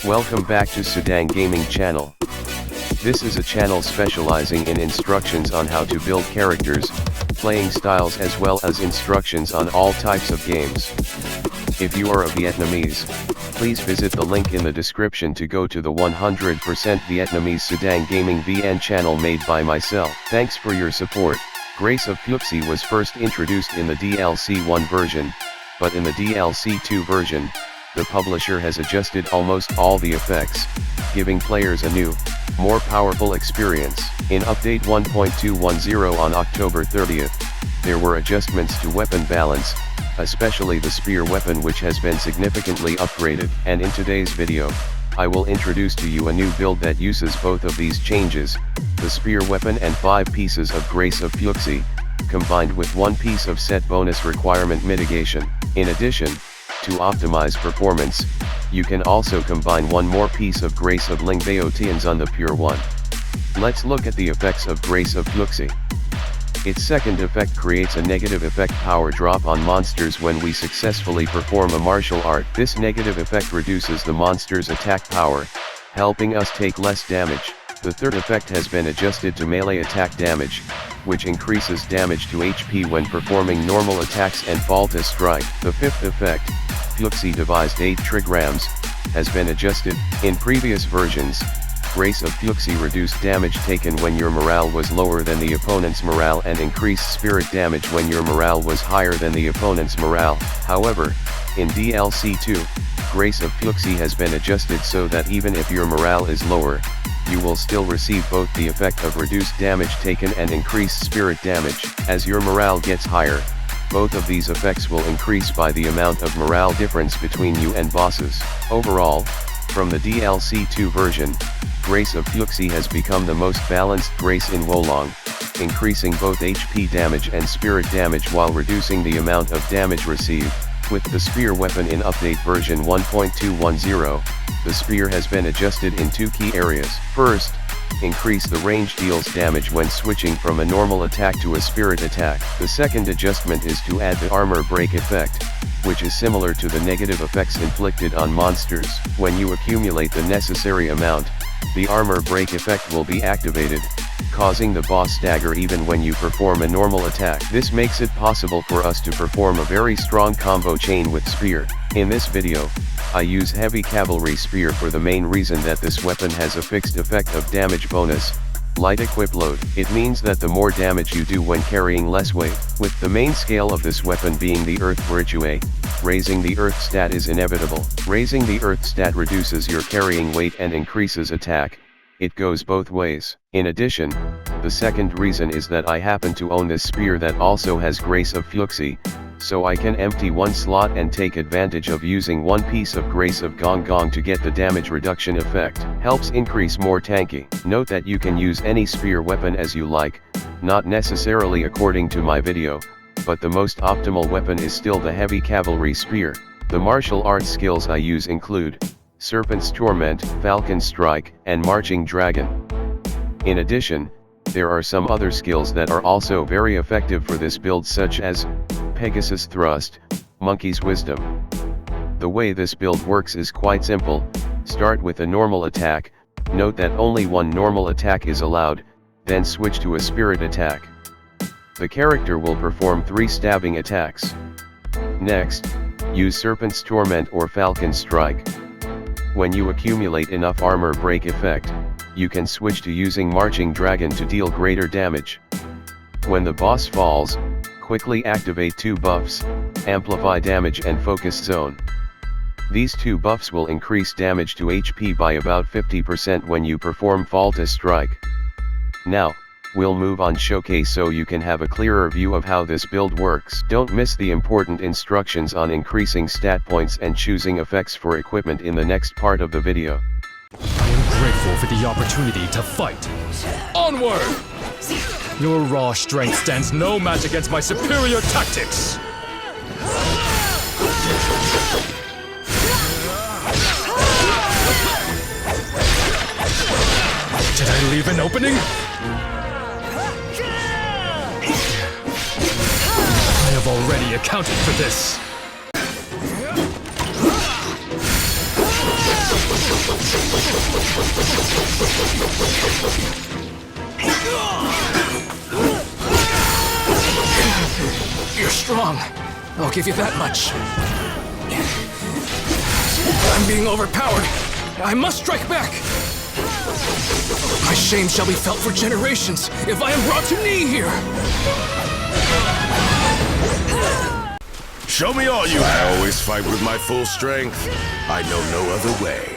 Welcome back to Sudang Gaming Channel. This is a channel specializing in instructions on how to build characters, playing styles as well as instructions on all types of games. If you are a Vietnamese, please visit the link in the description to go to the 100% Vietnamese Sudang Gaming VN channel made by myself. Thanks for your support. Grace of Fuxi was first introduced in the DLC 1 version, but in the DLC 2 version, the publisher has adjusted almost all the effects, giving players a new, more powerful experience. In Update 1.210 on October 30th, there were adjustments to weapon balance, especially the spear weapon, which has been significantly upgraded. And in today's video, I will introduce to you a new build that uses both of these changes, the spear weapon and 5 pieces of Grace of Fuxi, combined with 1 piece of set bonus requirement mitigation. In addition, to optimize performance, you can also combine 1 more piece of Grace of Lingbao Tianzun, the pure one. Let's look at the effects of Grace of Fuxi. Its second effect creates a negative effect power drop on monsters when we successfully perform a martial art. This negative effect reduces the monster's attack power, helping us take less damage. The third effect has been adjusted to melee attack damage, which increases damage to HP when performing normal attacks and Falta strike. The fifth effect, Fuxi devised 8 trigrams, has been adjusted. In previous versions, Grace of Fuxi reduced damage taken when your morale was lower than the opponent's morale and increased spirit damage when your morale was higher than the opponent's morale. However, in DLC 2, Grace of Fuxi has been adjusted so that even if your morale is lower, you will still receive both the effect of reduced damage taken and increased spirit damage. As your morale gets higher, both of these effects will increase by the amount of morale difference between you and bosses. Overall, from the DLC 2 version, Grace of Fuxi has become the most balanced Grace in Wolong, increasing both HP damage and spirit damage while reducing the amount of damage received. With the spear weapon in update version 1.210, the spear has been adjusted in 2 key areas. First, increase the range deals damage when switching from a normal attack to a spirit attack. The second adjustment is to add the armor break effect, which is similar to the negative effects inflicted on monsters. When you accumulate the necessary amount, the armor break effect will be activated, causing the boss stagger even when you perform a normal attack. This makes it possible for us to perform a very strong combo chain with spear. In this video, I use heavy cavalry spear for the main reason that this weapon has a fixed effect of damage bonus, light equip load. It means that the more damage you do when carrying less weight, with the main scale of this weapon being the Earth Virtue, raising the Earth stat is inevitable. Raising the Earth stat reduces your carrying weight and increases attack. It goes both ways. In addition, the second reason is that I happen to own this spear that also has Grace of Fuxi, so I can empty 1 slot and take advantage of using 1 piece of Grace of Gong Gong to get the damage reduction effect. Helps increase more tanky. Note that you can use any spear weapon as you like, not necessarily according to my video, but the most optimal weapon is still the heavy cavalry spear. The martial arts skills I use include Serpent's Torment, Falcon Strike, and Marching Dragon. In addition, there are some other skills that are also very effective for this build, such as Pegasus Thrust, Monkey's Wisdom. The way this build works is quite simple. Start with a normal attack, note that only 1 normal attack is allowed, then switch to a spirit attack. The character will perform 3 stabbing attacks. Next, use Serpent's Torment or Falcon Strike. When you accumulate enough armor break effect, you can switch to using Marching Dragon to deal greater damage. When the boss falls, quickly activate 2 buffs, Amplify Damage and Focus Zone. These 2 buffs will increase damage to HP by about 50% when you perform Falta Strike. Now, we'll move on showcase so you can have a clearer view of how this build works. Don't miss the important instructions on increasing stat points and choosing effects for equipment in the next part of the video. I am grateful for the opportunity to fight. Onward! Your raw strength stands no match against my superior tactics! Did I leave an opening? I have already accounted for this. You're strong. I'll give you that much. I'm being overpowered. I must strike back. My shame shall be felt for generations if I am brought to knee here. Show me all you have. I always fight with my full strength. I know no other way.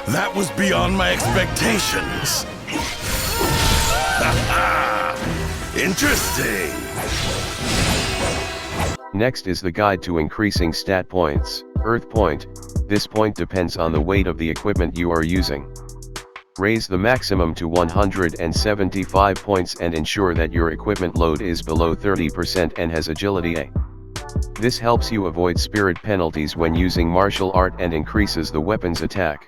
That was beyond my expectations. Interesting. Next is the guide to increasing stat points. Earth point. This point depends on the weight of the equipment you are using. Raise the maximum to 175 points and ensure that your equipment load is below 30% and has agility A. This helps you avoid spirit penalties when using martial art and increases the weapon's attack.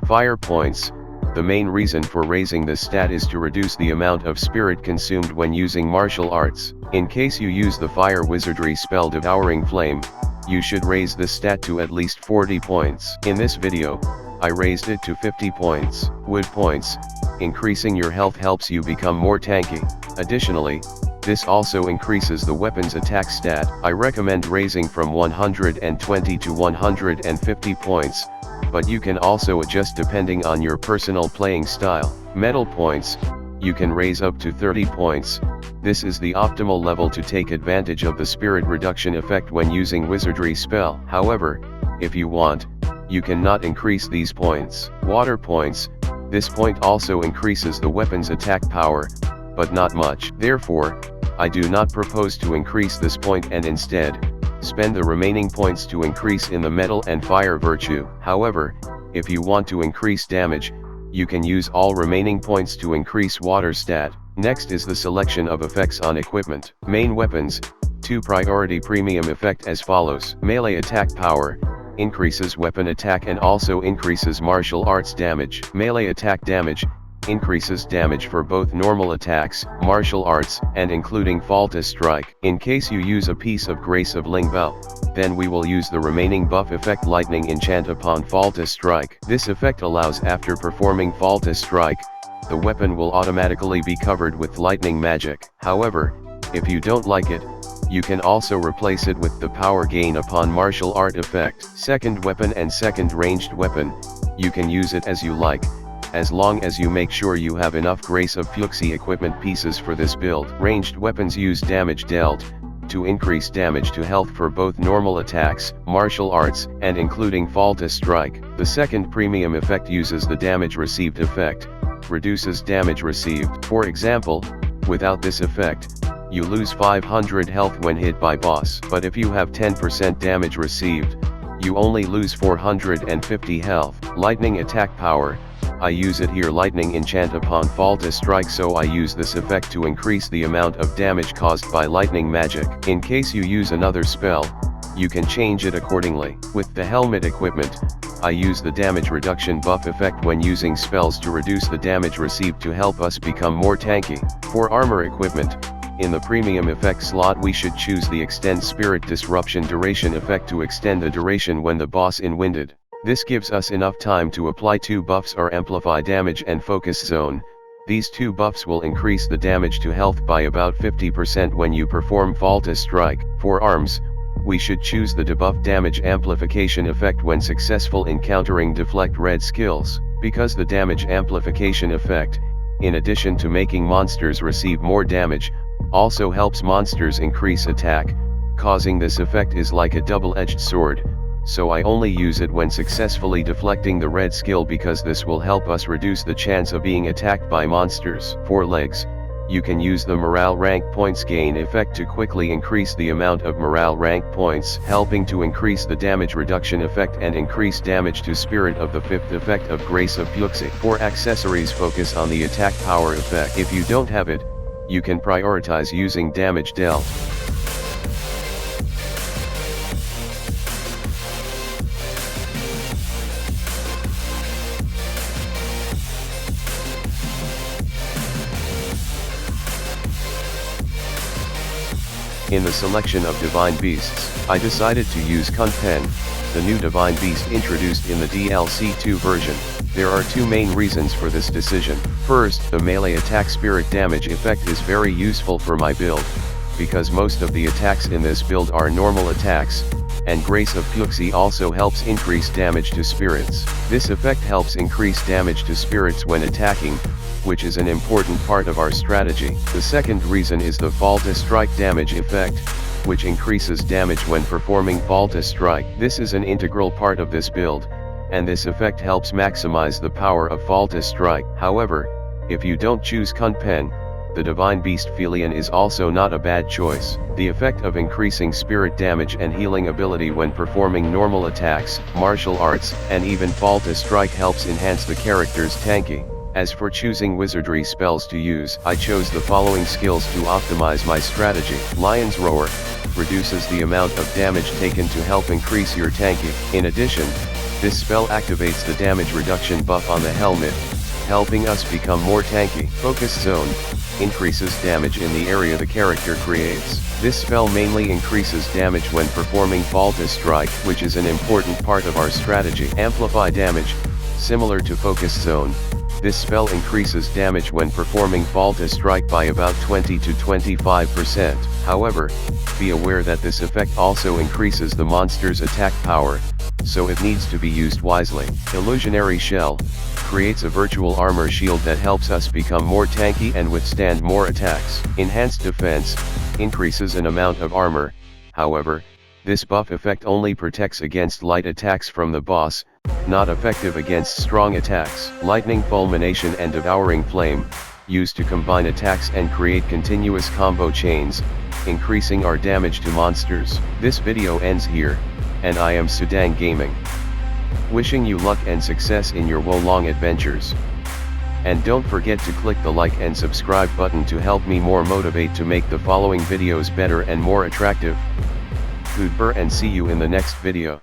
Fire points. The main reason for raising this stat is to reduce the amount of spirit consumed when using martial arts. In case you use the fire wizardry spell Devouring Flame, you should raise this stat to at least 40 points. In this video, I raised it to 50 points. Wood points. Increasing your health helps you become more tanky. Additionally, this also increases the weapon's attack stat. I recommend raising from 120 to 150 points, but you can also adjust depending on your personal playing style. Metal points. You can raise up to 30 points. This is the optimal level to take advantage of the spirit reduction effect when using wizardry spell. However, if you want, you cannot increase these points. Water points. This point also increases the weapon's attack power, but not much. Therefore, I do not propose to increase this point and instead, spend the remaining points to increase in the metal and fire virtue. However, if you want to increase damage, you can use all remaining points to increase water stat. Next is the selection of effects on equipment. Main weapons, 2 priority premium effect as follows. Melee attack power, increases weapon attack and also increases martial arts damage. Melee attack damage, increases damage for both normal attacks, martial arts, and including Falta Strike. In case you use a piece of Grace of Lingbao, then we will use the remaining buff effect Lightning Enchant upon Falta Strike. This effect allows after performing Falta Strike, the weapon will automatically be covered with lightning magic. However, if you don't like it, you can also replace it with the power gain upon martial art effect. Second weapon and second ranged weapon, you can use it as you like, as long as you make sure you have enough Grace of Fuxi equipment pieces for this build. Ranged weapons use damage dealt, to increase damage to health for both normal attacks, martial arts, and including Falta Strike. The second premium effect uses the damage received effect, reduces damage received. For example, without this effect, you lose 500 health when hit by boss. But if you have 10% damage received, you only lose 450 health. Lightning attack power. I use it here Lightning Enchant upon Falta Strike, so I use this effect to increase the amount of damage caused by lightning magic. In case you use another spell, you can change it accordingly. With the helmet equipment, I use the damage reduction buff effect when using spells to reduce the damage received to help us become more tanky. For armor equipment, in the premium effect slot we should choose the Extend Spirit Disruption Duration effect to extend the duration when the boss is winded. This gives us enough time to apply 2 buffs or amplify damage and focus zone. These 2 buffs will increase the damage to health by about 50% when you perform Falta Strike. For arms, we should choose the debuff damage amplification effect when successful in countering deflect red skills, because the damage amplification effect, in addition to making monsters receive more damage, also helps monsters increase attack. Causing this effect is like a double-edged sword, so I only use it when successfully deflecting the red skill because this will help us reduce the chance of being attacked by monsters. For legs, you can use the morale rank points gain effect to quickly increase the amount of morale rank points, helping to increase the damage reduction effect and increase damage to spirit of the 5th effect of Grace of Fuxi. For accessories, focus on the attack power effect. If you don't have it, you can prioritize using damage dealt. In the selection of Divine Beasts, I decided to use Kunpen, the new Divine Beast introduced in the DLC 2 version. There are two main reasons for this decision. First, the melee attack spirit damage effect is very useful for my build, because most of the attacks in this build are normal attacks, and Grace of Fuxi also helps increase damage to spirits. This effect helps increase damage to spirits when attacking, which is an important part of our strategy. The second reason is the Fall to Strike damage effect, which increases damage when performing Fall to Strike. This is an integral part of this build, and this effect helps maximize the power of Fall to Strike. However, if you don't choose Kunpen, the Divine Beast Felion is also not a bad choice. The effect of increasing spirit damage and healing ability when performing normal attacks, martial arts, and even Fall to Strike helps enhance the character's Tanky. As for choosing wizardry spells to use, I chose the following skills to optimize my strategy. Lion's Roar reduces the amount of damage taken to help increase your Tanky. In addition, this spell activates the damage reduction buff on the helmet, helping us become more tanky. Focus Zone increases damage in the area the character creates. This spell mainly increases damage when performing Fall to Strike, which is an important part of our strategy. Amplify damage, similar to Focus Zone, this spell increases damage when performing Fall to Strike by about 20 to 25%. However, be aware that this effect also increases the monster's attack power, so it needs to be used wisely. Illusionary Shell creates a virtual armor shield that helps us become more tanky and withstand more attacks. Enhanced Defense increases an amount of armor. However, this buff effect only protects against light attacks from the boss, not effective against strong attacks. Lightning Fulmination and Devouring Flame, used to combine attacks and create continuous combo chains, increasing our damage to monsters. This video ends here, and I am Sudang Gaming. Wishing you luck and success in your Wolong adventures. And don't forget to click the like and subscribe button to help me more motivate to make the following videos better and more attractive. Goodbye and see you in the next video.